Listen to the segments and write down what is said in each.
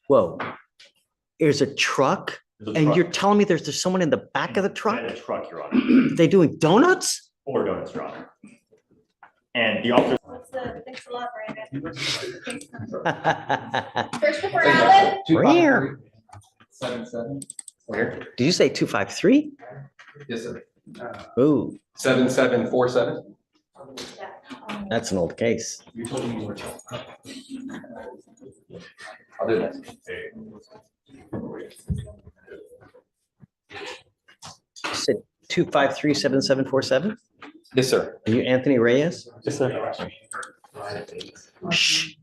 Whoa, there's a truck There's a and truck. you're telling me there's someone in the back of the truck? Inside the truck, Your Honor. They doing donuts? 4 donuts, Your Honor. And the officer. What's the, thanks a lot, Brandon. Did Christopher Allen? 253-77. you say 253? Yes, sir. Ooh, 7747. that's an old case. I'll do that. You said 253-7747? Yes, sir. Are you Anthony Reyes? Yes, sir. Shh.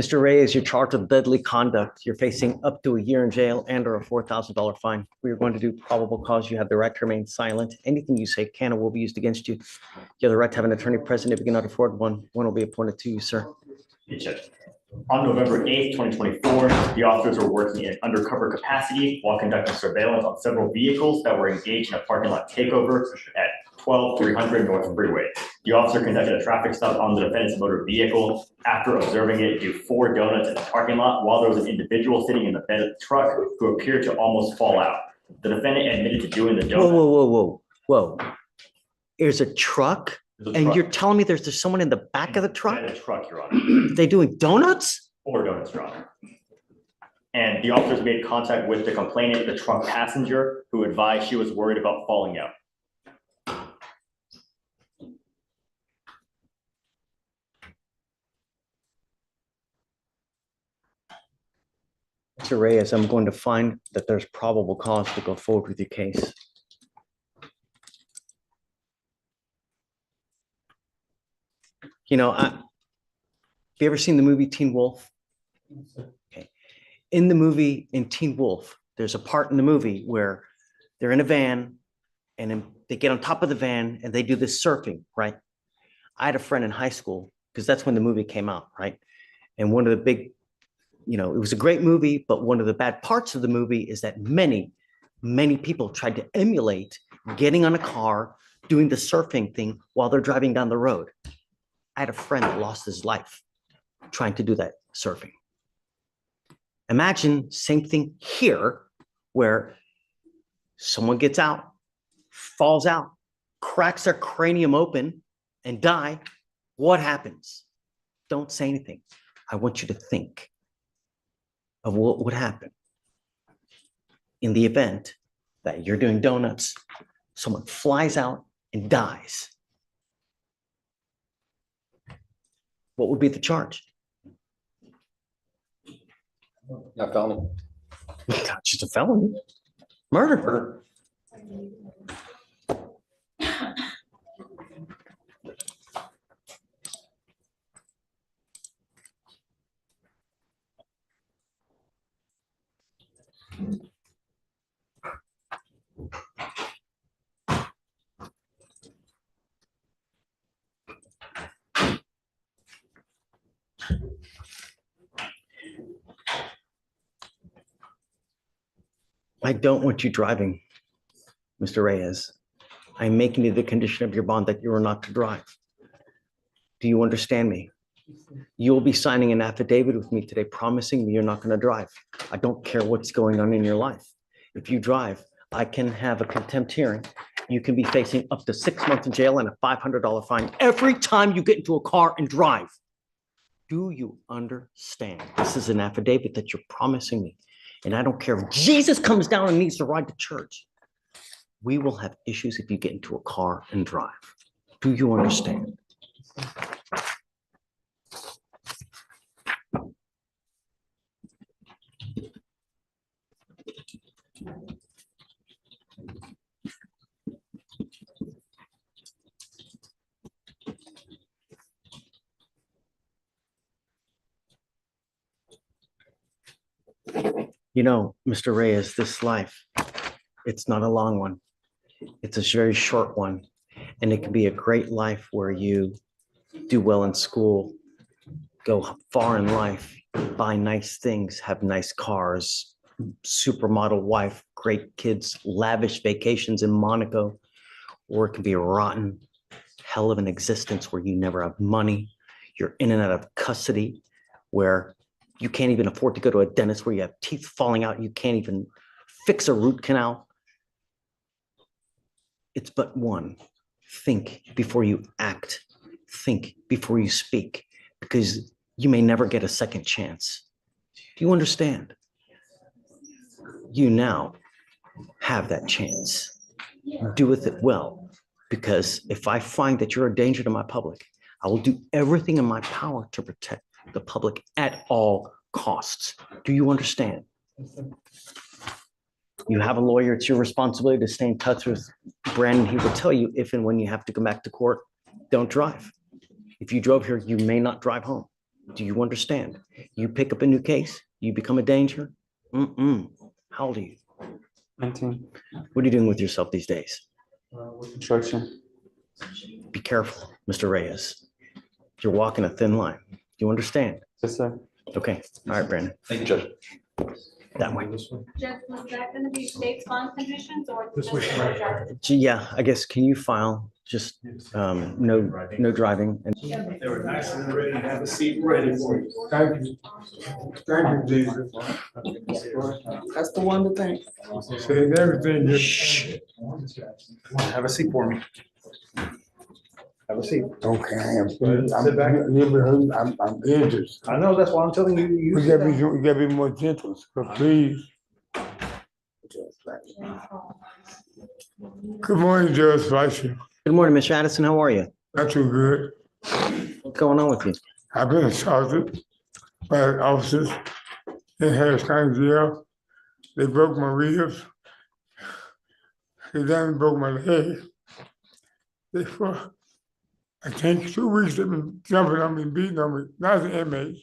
Mr. Reyes, you're charged with deadly conduct. You're facing up to a year in jail and or a $4,000 fine. We are going to do probable cause. You have the right to remain silent. Anything you say can or will be used against you. You have the right to have an attorney present if you cannot afford one. One will be appointed to you, sir. On November 8th, 2024, the officers were working in undercover capacity while conducting surveillance on several vehicles that were engaged in a parking lot takeover at 12300 North Freeway. The officer conducted a traffic stop on the defendant's motor vehicle. After observing it do 4 donuts in the parking lot while there was an individual sitting in the bed of the truck who appeared to almost fall out. The defendant admitted to doing the Whoa, donut. whoa. There's a truck and you're telling me there's someone in the back of the truck? Inside the truck, Your Honor. They doing donuts? 4 donuts, Your Honor. And the officers made contact with the complainant, the truck passenger, who advised she was worried about falling out. Mr. Reyes, I'm going to find that there's probable cause to go forward with your case. You know, have you ever seen the movie Teen Wolf? Okay. In the movie, in Teen Wolf, there's a part in the movie where they're in a van and then they get on top of the van and they do this surfing, right? I had a friend in high school because that's when the movie came out, right? And one of the big, it was a great movie, but one of the bad parts of the movie is that many people tried to emulate getting on a car, doing the surfing thing while they're driving down the road. I had a friend that lost his life trying to do that surfing. Imagine same thing here where someone gets out, falls out, cracks their cranium open and die. What happens? Don't say anything. I want you to think of what would happen in the event that you're doing donuts, someone flies out and dies. What would be the charge? Not felony. God, just a felony. Murder. Murder. I don't want you driving, Mr. Reyes. I'm making it the condition of your bond that you are not to drive. Do you understand me? You will be signing an affidavit with me today promising me you're not going to drive. I don't care what's going on in your life. If you drive, I can have a contempt hearing. You can be facing up to 6 months in jail and a $500 fine every time you get into a car and drive. Do you understand? This is an affidavit that you're promising me. And I don't care if Jesus comes down and needs to ride to church. We will have issues if you get into a car and drive. Do you understand? You know, Mr. Reyes, this life, it's not a long one. It's a very short one. And it can be a great life where you do well in school, go far in life, buy nice things, have nice cars, supermodel wife, great kids, lavish vacations in Monaco. Or it can be a rotten hell of an existence where you never have money. You're in and out of custody, where You can't even afford to go to a dentist where you have teeth falling out. You can't even fix a root canal. It's but one. Think before you act. Think before you speak, because you may never get a second chance. Do you understand? You now have that chance. Do with it well, because if I find that you're a danger to my public, I will do everything in my power to protect the public at all costs. Do you understand? You have a lawyer. It's your responsibility to stay in touch with Brandon. He will tell you if and when you have to come back to court, don't drive. If you drove here, you may not drive home. Do you understand? You pick up a new case, you become a danger. How old are you? 19. What are you doing with yourself these days? With construction. Be careful, Mr. Reyes. You're walking a thin line. Do you understand? Yes, sir. Okay. All right, Brandon. Thank you, Judge. That way. Judge, was that gonna be state bond conditions or? This way. Gee, yeah, I guess, can you file just no driving? And They were nice and ready to have a seat ready for you. Thank you. Thank you, Jesus. That's the one to thank. Said everything. Shh. Have a seat for me. Have a seat. Okay, I'm Sit back. I'm injured. I know, that's why I'm telling you. We gotta be more gentle, so please. Good morning, Judge Fleischer. Good morning, Mr. Addison. How are you? Not too good. What's going on with you? I've been assaulted by officers in Harris County Jail. They broke my ribs. They then broke my leg. They for, I think 2 weeks they've been jumping on me, beating on me, not the inmates,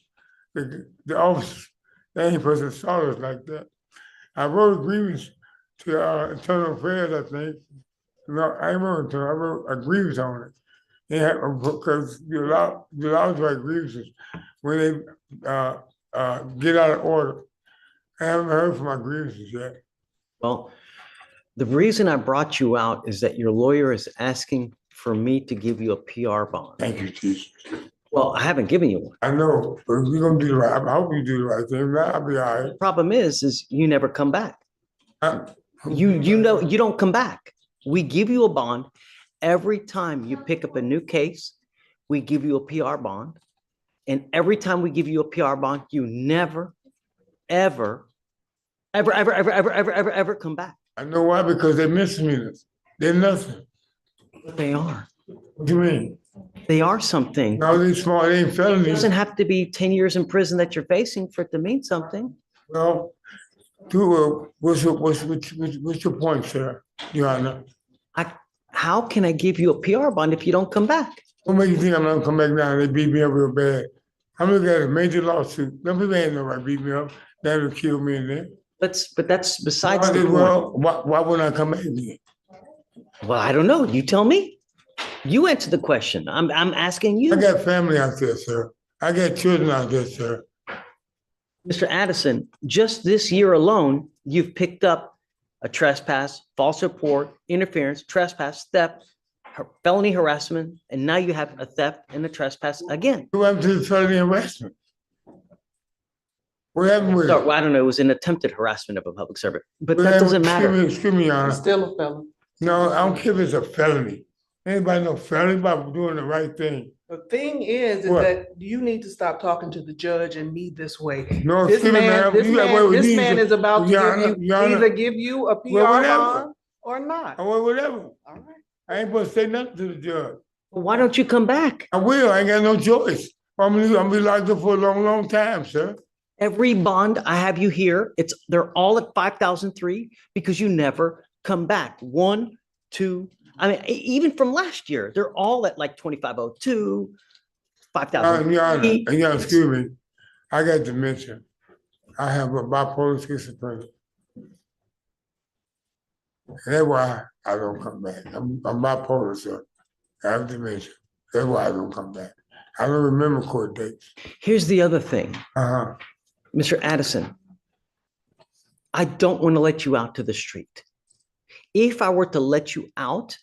the officers. They ain't supposed to assault us like that. I wrote a grievance to Internal Affairs, I think. No, I wrote a grievance on it. They have, because you're allowed to write grievances when they get out of order. I haven't heard from my grievances yet. Well, the reason I brought you out is that your lawyer is asking for me to give you a PR bond. Thank you, Jesus. Well, I haven't given you one. I know, but we're gonna do the right. I hope you do the right thing. I'll be all right. Problem is you never come back. You know, you don't come back. We give you a bond every time you pick up a new case. We give you a PR bond, and every time we give you a PR bond, you never, ever come back. I know why, because they're misdemeanors. They're nothing. They are. What do you mean? They are something. No, they small, they ain't It felonies. doesn't have to be 10 years in prison that you're facing for it to mean something. Well, what's your point, sir? Your Honor? How can I give you a PR bond if you don't come back? What makes you think I'm gonna come back now and they beat me up real bad? I'm looking at a major lawsuit. Them people ain't nobody beat me up. They would kill me in there. But that's besides the point. Well, why wouldn't I come back again? Well, I don't know. You tell me. You answer the question. I'm asking you. I got family out there, sir. I got children out there, sir. Mr. Addison, just this year alone, you've picked up a trespass, false report, interference, trespass, theft, felony harassment, and now you have a theft and a trespass again. What happened to the felony harassment? What happened with it? So, well, I don't know, it was an attempted harassment of a public servant, but What that happened- doesn't matter. Excuse me, Your Honor. It's still a felon. No, I don't care if it's a felony. Anybody know felony about doing the right thing? The thing is What? that you need to stop talking to the judge and me this way. No, This excuse me, man, ma'am. this You got- wait, man, this you man need is about to Your give Honor, you, Your Honor. either give you a PR Well, whatever. bond or not. Or whatever. All right. I ain't supposed to say nothing to the judge. Why don't you come back? I will. I ain't got no choice. I'm gonna be locked up for a long, long time, sir. Every bond I have you here, they're all at 5,003 because you never come back. 1, 2, I mean, even from last year, they're all at like 2,502, 5,000. Your Honor, excuse me. I got dementia. I have a bipolar schizophrenia. And that's why I don't come back. I'm bipolar, sir. I have dementia. That's why I don't come back. I don't remember court dates. Here's the other thing, Uh-huh. Mr. Addison. I don't want to let you out to the street. If I were to let you out,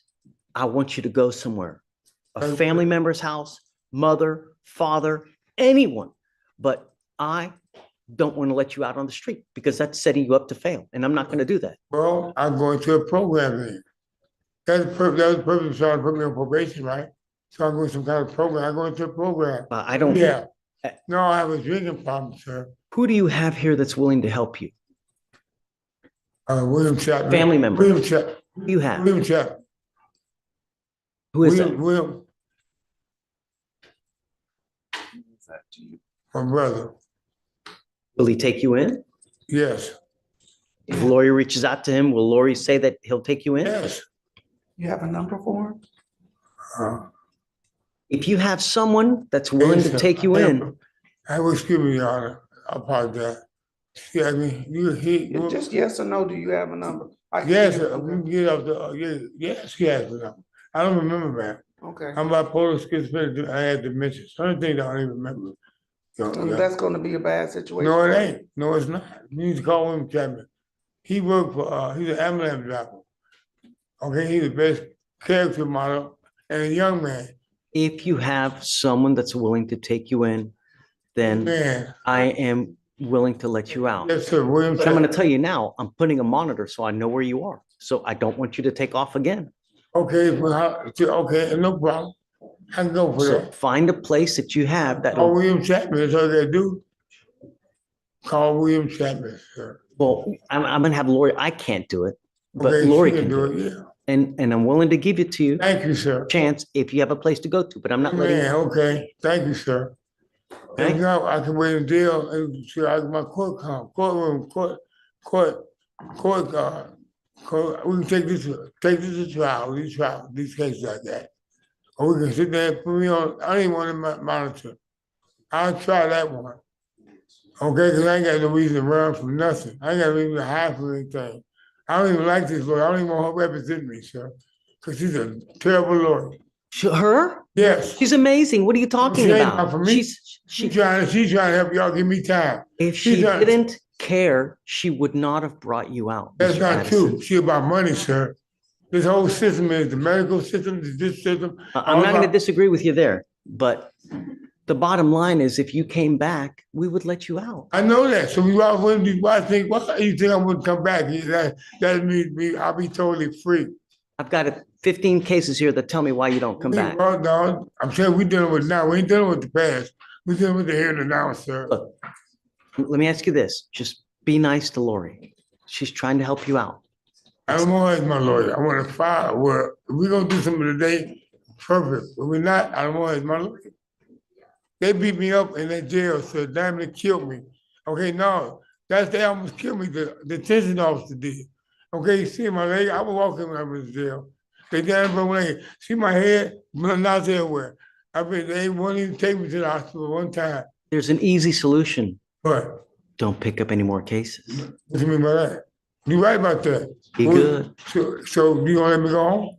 I want you to go somewhere, a Okay. family member's house, mother, father, anyone. But I don't want to let you out on the street because that's setting you up to fail, and I'm not going to do that. Well, I'm going to a program then. That was the purpose of trying to put me on probation, right? So I'm going to some kind of program. I'm going to a program. I don't. Yeah. No, I have a drinking problem, sir. Who do you have here that's willing to help you? William Chapman. Family member. William Chapman. Who do you have? William Chapman. Who is that? William. My brother. Will he take you in? Yes. If Lori reaches out to him, will Lori say that he'll take you in? Yes. You have a number for him? Uh, If you have someone that's willing to take you in, I will excuse me, Your Honor. I apologize. Yeah, I mean, Just yes or no, do you have a number? I can yes, give it- we can get up the, yes, yes. I don't remember, man. Okay, I'm bipolar schizophrenic. I had dementia. Certain things I don't even remember. that's gonna be a bad situation. No, it ain't. No, it's not. You need to call William Chapman. He worked for, he's an ambulance driver. Okay, he's the best character model and a young man. if you have someone that's willing to take you in, then Man, I am willing to let you out. yes, sir, William But I'm going Chapman. to tell you now, I'm putting a monitor so I know where you are. So I don't want you to take off again. Okay, okay, no problem. I can go for So that. find a place that you have that, Call William Chapman, that's all I gotta do. Call William Chapman, sir. well, I'm going to have Lori, I can't do it, but Okay, Lori she can do it. Yeah. And I'm willing to give it to you, Thank you, sir. chance, if you have a place to go to, but I'm not letting Man, you. okay, thank you, sir. Okay? If not, I can wait until, I get my courtroom, we can take this to trial, these cases like that. Or we can sit there and put me on, I don't even want to monitor. I'll try that one. Okay, because I ain't got no reason to run from nothing. I ain't got no reason to hide from anything. I don't even like this lawyer. I don't even want her to represent me, sir. Because she's a terrible lawyer. Her? Yes. She's amazing. What are you talking She ain't about? not for me. She's trying to help y'all give me time. If she's she trying- didn't care, she would not have brought you out. That's Mr. not Addison. true. She about money, sir. This whole system is the medical system, this system. I'm not going to disagree with you there, but the bottom line is if you came back, we would let you out. I know that. So why you think I wouldn't come back? That means I'll be totally free. I've got 15 cases here that tell me why you don't come back. Well, no, I'm saying we're dealing with now. We ain't dealing with the past. We're dealing with the here and the now, sir. Look, let me ask you this. Just be nice to Lori. She's trying to help you out. I don't want her as my lawyer. I want to file. Well, if we're gonna do something today, perfect. But we're not. I don't want her as my lawyer. They beat me up in that jail, so damn they killed me. Okay, no, they almost killed me. The detention officer did. Okay, you see my leg? I was walking when I was in jail. They damn broke my leg. See my head? Not everywhere. I mean, they won't even take me to the hospital one time. There's an easy solution. But Don't pick up any more cases. what do you mean by that? You're right about that. Be good. So you gonna let me go home?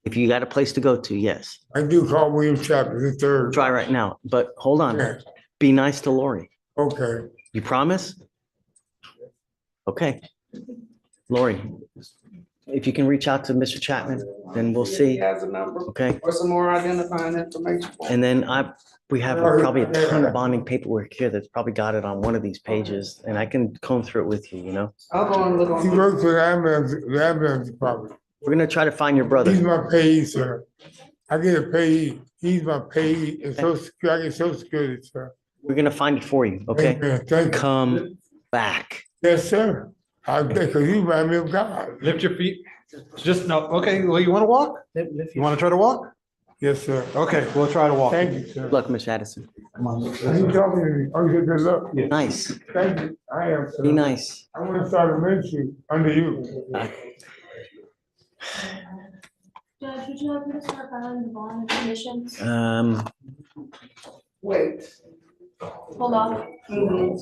If you got a place to go to, yes. I do call William Chapman the third. Try right now, but hold on. Yeah. Be nice to Lori. Okay. You promise? Okay. Lori, if you can reach out to Mr. Chapman, then we'll He see. has a number Okay. or some more identifying information. And then we have probably a ton of bonding paperwork here that's probably got it on one of these pages, and I can comb through it with you, you know? I'll go and look He on. works for the ambulance department. We're gonna try to find your He's brother. my payee, sir. I get a payee. He's my payee and Social Security, I get Social Security, sir. We're gonna find it for you, okay? Amen. Thank you. Come back. Yes, sir. I think, cause you remind me of God. Lift your feet. Just, no, okay, well, you want to walk? You want to try to walk? Yes, sir. Okay, we'll try to walk. Thank you, sir. Good luck, Miss Addison. Come on. He talking to me. Oh, you said good luck. Nice. Thank you. I am, sir. Be nice. I want to start a ministry under you. Judge, would you like me to start filing the bond conditions? Um, Wait. Hold on. Mhm.